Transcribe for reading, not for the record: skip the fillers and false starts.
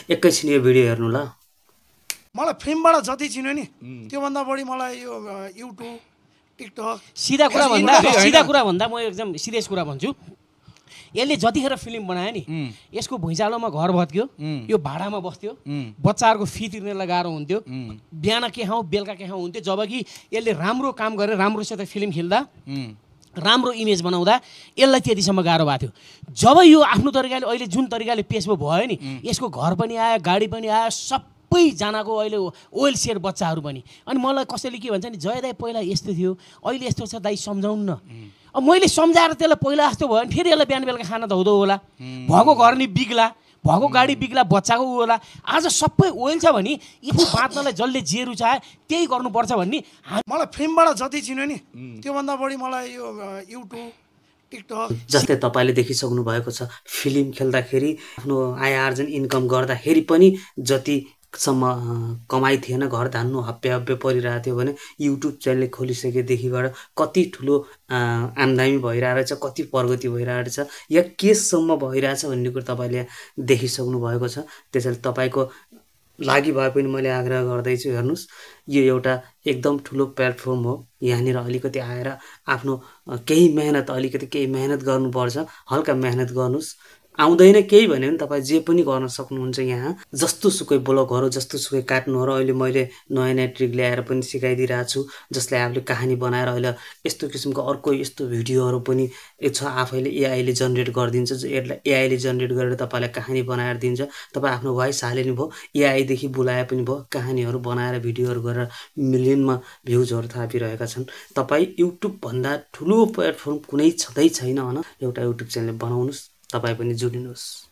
एकैछिन यो भिडियो हेर्नु ल। मलाई फिल्मबाट जति चिन्यो नि त्योभन्दा बढी मलाई यो युट्युब टिकटक सिधा कुरा भन्दा म एकदम सिरियस कुरा भन्छु। यसले जतिखेर फिल्म बनायो नि यसको भुइँचालोमा घर भत्क्यो, यो भाडामा बस्थ्यो, बच्चाहरूको फी तिर्नेलाई गाह्रो हुन्थ्यो, बिहान के खाउँ बेलुका के खाउँ हुन्थ्यो। जबकि यसले राम्रो काम गरेर राम्रोसित फिल्म खेल्दा राम्रो इमेज बनाउँदा यसलाई त्यतिसम्म गाह्रो भएको थियो। जब यो आफ्नो तरिकाले अहिले जुन तरिकाले पेसमा भयो नि, यसको घर पनि आयो, गाडी पनि आयो, सबैजनाको अहिले ओइल सेयर बच्चाहरू पनि। अनि मलाई कसैले के भन्छ नि, जय दाइ पहिला यस्तो थियो अहिले यस्तो छ दाइ सम्झाउनु न। अब मैले सम्झाएर त्यसलाई पहिला जस्तो भयो भने फेरि यसलाई बिहान बेलुका खाना धौधौ होला, भएको घर नि बिग्ला, भएको गाडी बिग्ला, बच्चाको ऊ होला। आज सबै ओइल छ भने यति बाँच्नलाई जसले जे रुचायो त्यही गर्नुपर्छ भन्ने। मलाई फिल्मबाट जति चिन्यो नि त्योभन्दा बढी मलाई यो युट्युब टिकटक जस्तै तपाईँले देखिसक्नु भएको छ, फिल्म खेल्दाखेरि आफ्नो आय आर्जन इन्कम गर्दाखेरि पनि जतिसम्म कमाइ थिएन, घर धान्नु हप्पे हप्पे परिरहेको थियो भने युट्युब च्यानल खोलिसकेदेखिबाट कति ठुलो आम्दानी भइरहेको रहेछ, कति प्रगति भइरहेको रहेछ, या केसम्म भइरहेछ भन्ने कुरो तपाईँले देखिसक्नु भएको छ। त्यसैले तपाईँको लागि भए पनि मैले आग्रह गर्दैछु, हेर्नुहोस् यो एउटा एकदम ठुलो प्लेटफर्म हो। यहाँनिर अलिकति आएर आफ्नो केही मेहनत गर्नुपर्छ, हल्का मेहनत गर्नुहोस्। आउँदैन केही भन्यो भने तपाईँ जे पनि गर्न सक्नुहुन्छ। यहाँ जस्तो सुकै ब्लगहरू, जस्तो सुकै काट्नुहरू अहिले मैले नयाँ नयाँ ट्रिक ल्याएर पनि सिकाइदिइरहेको छु, जसले आफूले कहानी बनाएर अहिले यस्तो किसिमको अर्को यस्तो भिडियोहरू पनि छ आफैले एआईले जेनेरेट गरिदिन्छ। एआईले जेनेरेट गरेर तपाईँलाई कहानी बनाएर दिन्छ। तपाईँ आफ्नो भोइस हाले नि भयो, एआईदेखि बोलाए पनि भयो, कहानीहरू बनाएर भिडियोहरू गरेर मिलियनमा भ्युजहरू थापिरहेका छन्। तपाईँ युट्युबभन्दा ठुलो प्लेटफर्म कुनै छँदै छैन। एउटा युट्युब च्यानल बनाउनुहोस्, तपाईँ पनि जोडिनुहोस्।